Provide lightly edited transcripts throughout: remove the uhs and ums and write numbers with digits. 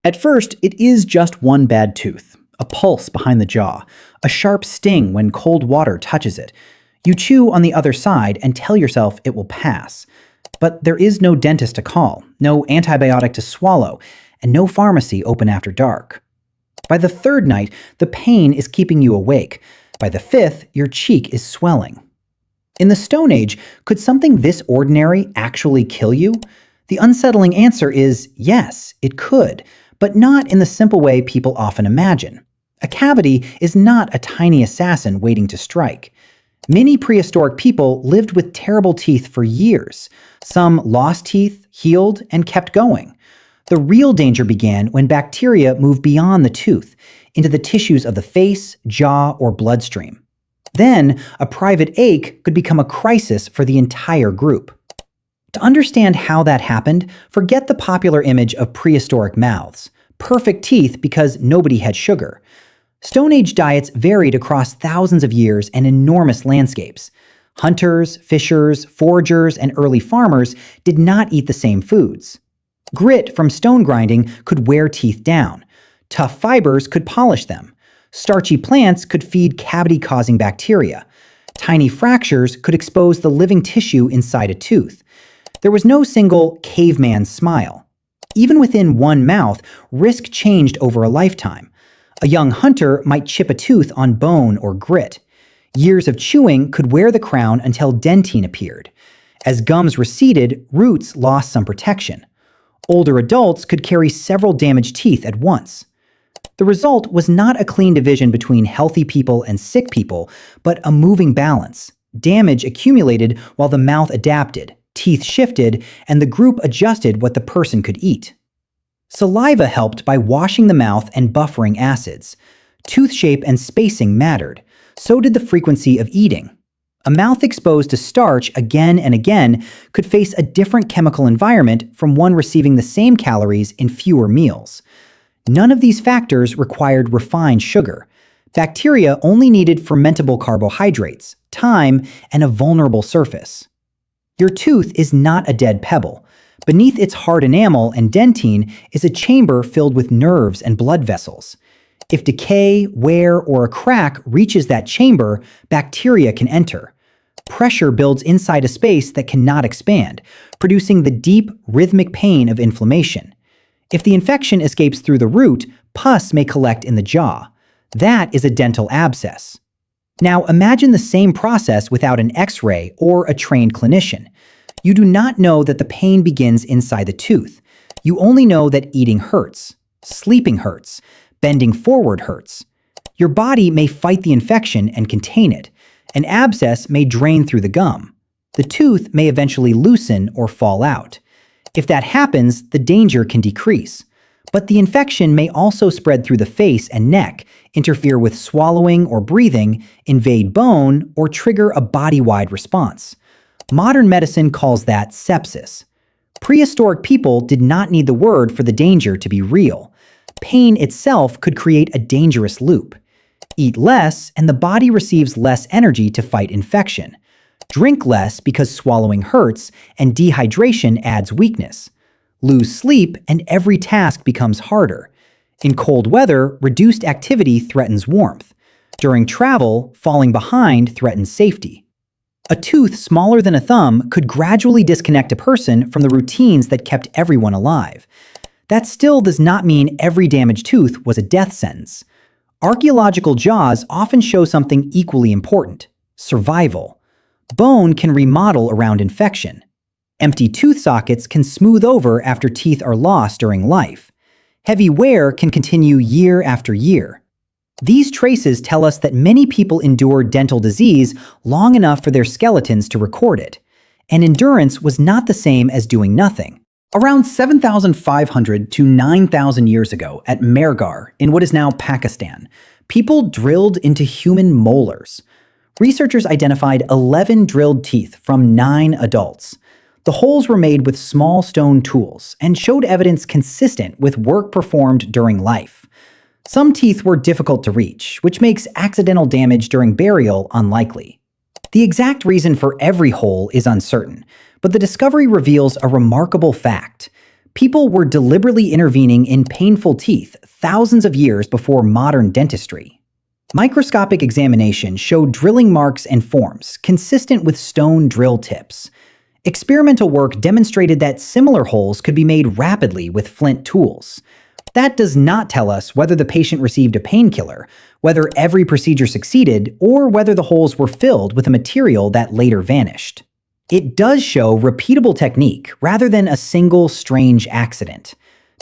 At first, it is just one bad tooth, a pulse behind the jaw, a sharp sting when cold water touches it. You chew on the other side and tell yourself it will pass. But there is no dentist to call, no antibiotic to swallow, and no pharmacy open after dark. By the third night, the pain is keeping you awake. By the fifth, your cheek is swelling. In the Stone Age, could something this ordinary actually kill you? The unsettling answer is yes, it could, but not in the simple way people often imagine. A cavity is not a tiny assassin waiting to strike. Many prehistoric people lived with terrible teeth for years. Some lost teeth, healed, and kept going. The real danger began when bacteria moved beyond the tooth, into the tissues of the face, jaw, or bloodstream. Then, a private ache could become a crisis for the entire group. To understand how that happened, forget the popular image of prehistoric mouths. Perfect teeth because nobody had sugar. Stone Age diets varied across thousands of years and enormous landscapes. Hunters, fishers, foragers, and early farmers did not eat the same foods. Grit from stone grinding could wear teeth down. Tough fibers could polish them. Starchy plants could feed cavity-causing bacteria. Tiny fractures could expose the living tissue inside a tooth. There was no single caveman smile. Even within one mouth, risk changed over a lifetime. A young hunter might chip a tooth on bone or grit. Years of chewing could wear the crown until dentine appeared. As gums receded, roots lost some protection. Older adults could carry several damaged teeth at once. The result was not a clean division between healthy people and sick people, but a moving balance. Damage accumulated while the mouth adapted, teeth shifted, and the group adjusted what the person could eat. Saliva helped by washing the mouth and buffering acids. Tooth shape and spacing mattered. So did the frequency of eating. A mouth exposed to starch again and again could face a different chemical environment from one receiving the same calories in fewer meals. None of these factors required refined sugar. Bacteria only needed fermentable carbohydrates, time, and a vulnerable surface. Your tooth is not a dead pebble. Beneath its hard enamel and dentine is a chamber filled with nerves and blood vessels. If decay, wear, or a crack reaches that chamber, bacteria can enter. Pressure builds inside a space that cannot expand, producing the deep, rhythmic pain of inflammation. If the infection escapes through the root, pus may collect in the jaw. That is a dental abscess. Now imagine the same process without an X-ray or a trained clinician. You do not know that the pain begins inside the tooth. You only know that eating hurts, sleeping hurts, bending forward hurts. Your body may fight the infection and contain it. An abscess may drain through the gum. The tooth may eventually loosen or fall out. If that happens, the danger can decrease. But the infection may also spread through the face and neck, interfere with swallowing or breathing, invade bone, or trigger a body-wide response. Modern medicine calls that sepsis. Prehistoric people did not need the word for the danger to be real. Pain itself could create a dangerous loop. Eat less, and the body receives less energy to fight infection. Drink less because swallowing hurts, and dehydration adds weakness. Lose sleep, and every task becomes harder. In cold weather, reduced activity threatens warmth. During travel, falling behind threatens safety. A tooth smaller than a thumb could gradually disconnect a person from the routines that kept everyone alive. That still does not mean every damaged tooth was a death sentence. Archaeological jaws often show something equally important: survival. Bone can remodel around infection. Empty tooth sockets can smooth over after teeth are lost during life. Heavy wear can continue year after year. These traces tell us that many people endured dental disease long enough for their skeletons to record it. And endurance was not the same as doing nothing. Around 7,500 to 9,000 years ago at Mehrgarh, in what is now Pakistan, people drilled into human molars. Researchers identified 11 drilled teeth from 9 adults. The holes were made with small stone tools and showed evidence consistent with work performed during life. Some teeth were difficult to reach, which makes accidental damage during burial unlikely. The exact reason for every hole is uncertain, but the discovery reveals a remarkable fact. People were deliberately intervening in painful teeth thousands of years before modern dentistry. Microscopic examination showed drilling marks and forms consistent with stone drill tips. Experimental work demonstrated that similar holes could be made rapidly with flint tools. That does not tell us whether the patient received a painkiller, whether every procedure succeeded, or whether the holes were filled with a material that later vanished. It does show repeatable technique rather than a single strange accident.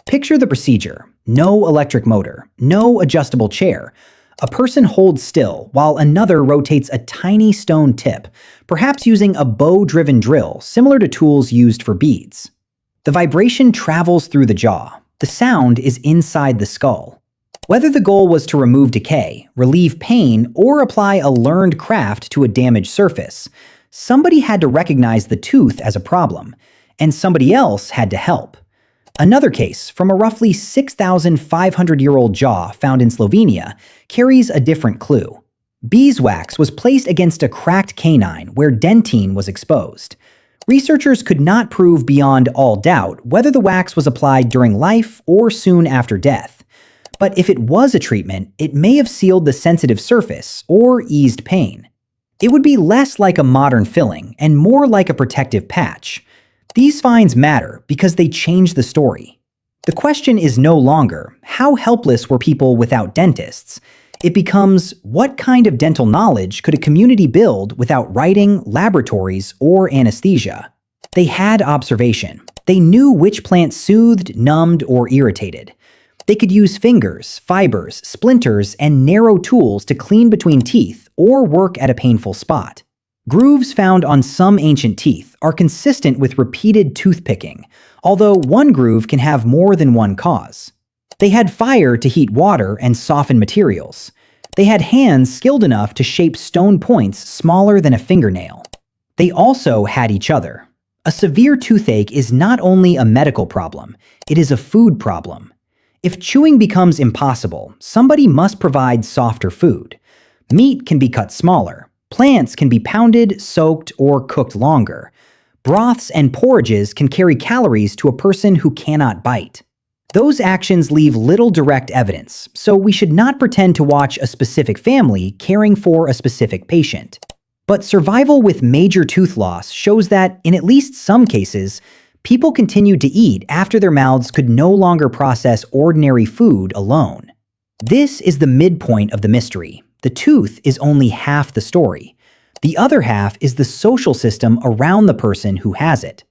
Picture the procedure: no electric motor, no adjustable chair. A person holds still while another rotates a tiny stone tip, perhaps using a bow-driven drill similar to tools used for beads. The vibration travels through the jaw. The sound is inside the skull. Whether the goal was to remove decay, relieve pain, or apply a learned craft to a damaged surface, somebody had to recognize the tooth as a problem, and somebody else had to help. Another case from a roughly 6,500-year-old jaw found in Slovenia carries a different clue. Beeswax was placed against a cracked canine where dentine was exposed. Researchers could not prove beyond all doubt whether the wax was applied during life or soon after death. But if it was a treatment, it may have sealed the sensitive surface or eased pain. It would be less like a modern filling and more like a protective patch. These finds matter because they change the story. The question is no longer, how helpless were people without dentists? It becomes, what kind of dental knowledge could a community build without writing, laboratories, or anesthesia? They had observation. They knew which plant soothed, numbed, or irritated. They could use fingers, fibers, splinters, and narrow tools to clean between teeth or work at a painful spot. Grooves found on some ancient teeth are consistent with repeated toothpicking, although one groove can have more than one cause. They had fire to heat water and soften materials. They had hands skilled enough to shape stone points smaller than a fingernail. They also had each other. A severe toothache is not only a medical problem, it is a food problem. If chewing becomes impossible, somebody must provide softer food. Meat can be cut smaller. Plants can be pounded, soaked, or cooked longer. Broths and porridges can carry calories to a person who cannot bite. Those actions leave little direct evidence, so we should not pretend to watch a specific family caring for a specific patient. But survival with major tooth loss shows that, in at least some cases, people continued to eat after their mouths could no longer process ordinary food alone. This is the midpoint of the mystery. The tooth is only half the story. The other half is the social system around the person who has it.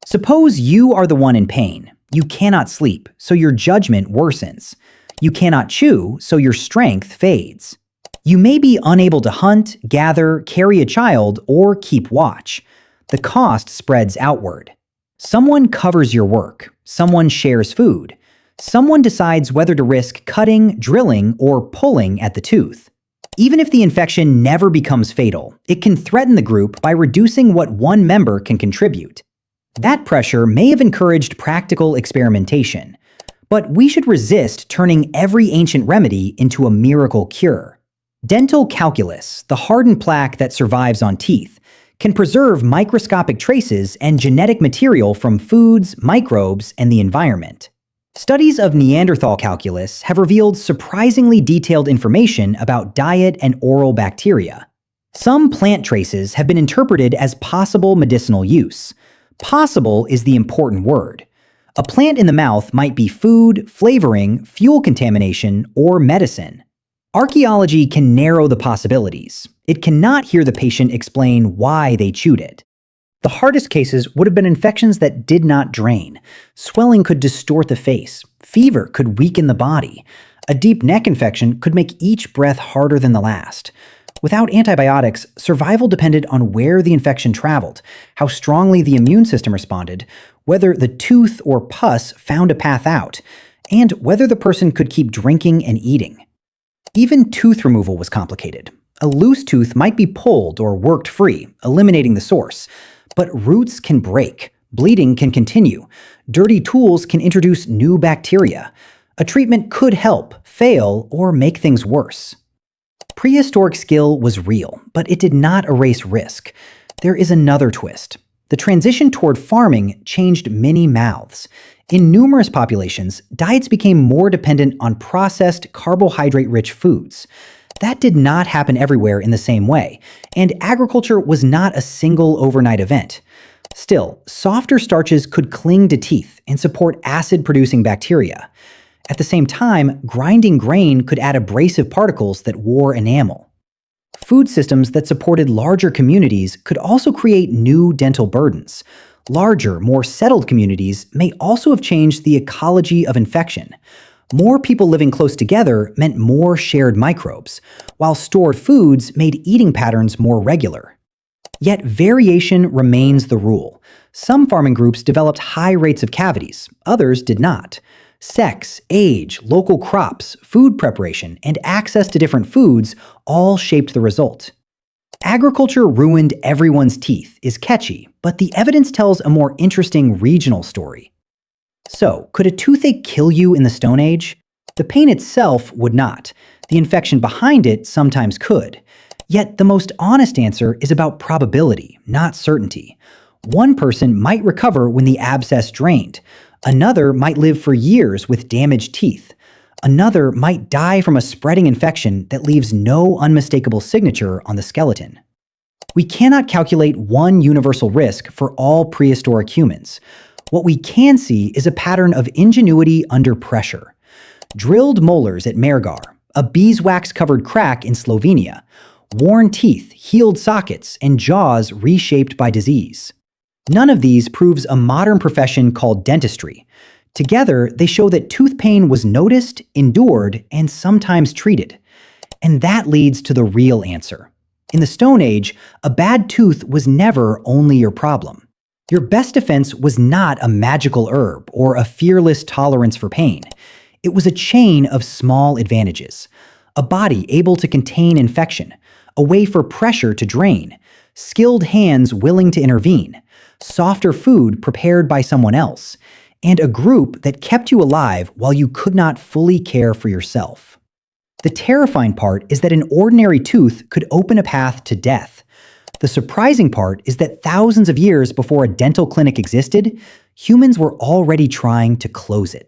Suppose you are the one in pain. You cannot sleep, so your judgment worsens. You cannot chew, so your strength fades. You may be unable to hunt, gather, carry a child, or keep watch. The cost spreads outward. Someone covers your work. Someone shares food. Someone decides whether to risk cutting, drilling, or pulling at the tooth. Even if the infection never becomes fatal, it can threaten the group by reducing what one member can contribute. That pressure may have encouraged practical experimentation, but we should resist turning every ancient remedy into a miracle cure. Dental calculus, the hardened plaque that survives on teeth, can preserve microscopic traces and genetic material from foods, microbes, and the environment. Studies of Neanderthal calculus have revealed surprisingly detailed information about diet and oral bacteria. Some plant traces have been interpreted as possible medicinal use. Possible is the important word. A plant in the mouth might be food, flavoring, fuel contamination, or medicine. Archaeology can narrow the possibilities. It cannot hear the patient explain why they chewed it. The hardest cases would have been infections that did not drain. Swelling could distort the face. Fever could weaken the body. A deep neck infection could make each breath harder than the last. Without antibiotics, survival depended on where the infection traveled, how strongly the immune system responded, whether the tooth or pus found a path out, and whether the person could keep drinking and eating. Even tooth removal was complicated. A loose tooth might be pulled or worked free, eliminating the source. But roots can break, bleeding can continue, dirty tools can introduce new bacteria. A treatment could help, fail, or make things worse. Prehistoric skill was real, but it did not erase risk. There is another twist. The transition toward farming changed many mouths. In numerous populations, diets became more dependent on processed, carbohydrate-rich foods. That did not happen everywhere in the same way, and agriculture was not a single overnight event. Still, softer starches could cling to teeth and support acid-producing bacteria. At the same time, grinding grain could add abrasive particles that wore enamel. Food systems that supported larger communities could also create new dental burdens. Larger, more settled communities may also have changed the ecology of infection. More people living close together meant more shared microbes, while stored foods made eating patterns more regular. Yet variation remains the rule. Some farming groups developed high rates of cavities, others did not. Sex, age, local crops, food preparation, and access to different foods all shaped the result. Agriculture ruined everyone's teeth is catchy, but the evidence tells a more interesting regional story. So, could a toothache kill you in the Stone Age? The pain itself would not. The infection behind it sometimes could. Yet the most honest answer is about probability, not certainty. One person might recover when the abscess drained. Another might live for years with damaged teeth. Another might die from a spreading infection that leaves no unmistakable signature on the skeleton. We cannot calculate one universal risk for all prehistoric humans. What we can see is a pattern of ingenuity under pressure. Drilled molars at Mehrgarh, a beeswax-covered crack in Slovenia, worn teeth, healed sockets, and jaws reshaped by disease. None of these proves a modern profession called dentistry. Together, they show that tooth pain was noticed, endured, and sometimes treated. And that leads to the real answer. In the Stone Age, a bad tooth was never only your problem. Your best defense was not a magical herb or a fearless tolerance for pain. It was a chain of small advantages. A body able to contain infection, a way for pressure to drain, skilled hands willing to intervene, softer food prepared by someone else, and a group that kept you alive while you could not fully care for yourself. The terrifying part is that an ordinary tooth could open a path to death. The surprising part is that thousands of years before a dental clinic existed, humans were already trying to close it.